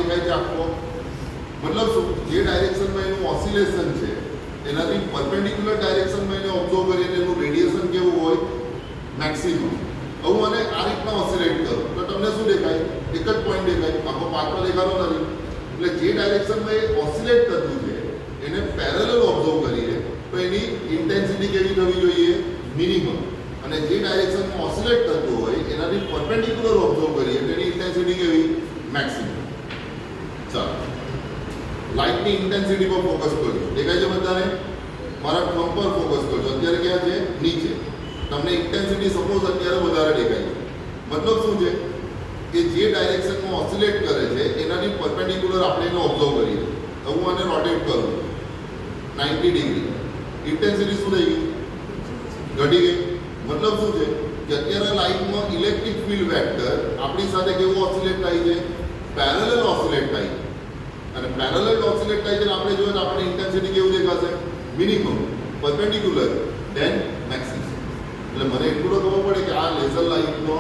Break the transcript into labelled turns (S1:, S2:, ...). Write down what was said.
S1: દેખાય છે આખો, મતલબ શું, જે ડાયરેક્શનમાં એનું ઓસિલેશન છે એનાથી પરપેન્ડિક્યુલર ડાયરેક્શનમાં એને ઓબ્ઝર્વ કરીને એનું રેડિયેશન કેવું હોય, મેક્સિમમ. હવે મને આ રીતના ઓસિલેટ કરો તો તમને શું દેખાય, એક જ પોઈન્ટ દેખાય, આખો પાત્ર દેખાતો નથી. એટલે જે ડાયરેક્શનમાં એ ઓસિલેટ થતું છે એને પેરેલલ ઓબ્ઝર્વ કરીએ તો એની ઇન્ટેન્સિટી કેવી થવી જોઈએ, મિનિમમ. અને જે ડાયરેક્શનમાં ઓસિલેટ થતું હોય એનાથી પરપેન્ડિક્યુલર ઓબ્ઝર્વ કરીએ તો એની ઇન્ટેન્સિટી કેવી, મેક્સિમમ. ચાલો લાઇટની ઇન્ટેન્સિટી પર ફોકસ કરજો. દેખાય છે બધાને? મારા થંબ પર ફોકસ કરજો. અત્યારે ક્યાં છે, નીચે. તમને ઇન્ટેન્સિટી સપોઝ અત્યારે વધારે દેખાય છે. મતલબ શું છે કે જે ડાયરેક્શનમાં ઓસિલેટ કરે છે એનાથી પરપેન્ડિક્યુલર આપણે એને ઓબ્ઝર્વ કરીએ. તો હું આને રોટેટ કરું 90 ડિગ્રી, ઇન્ટેન્સિટી શું થઈ ગઈ, ઘટી ગઈ. મતલબ શું છે કે અત્યારે લાઇટમાં ઇલેક્ટ્રિક ફિલ્ડ વેક્ટર આપણી સાથે કેવું ઓસિલેટ થાય છે, પેરેલલ ઓસિલેટ થાય છે. અને પેરેલલ ઓસિલેટ થાય છે ને આપણે જોઈએ તો આપણે ઇન્ટેન્સિટી કેવું દેખાશે, મિનિમમ, પરપેન્ડિક્યુલર, ધેન મેક્સિમમ. એટલે મને એટલું તો ખબર પડે કે આ લેઝર લાઇટનો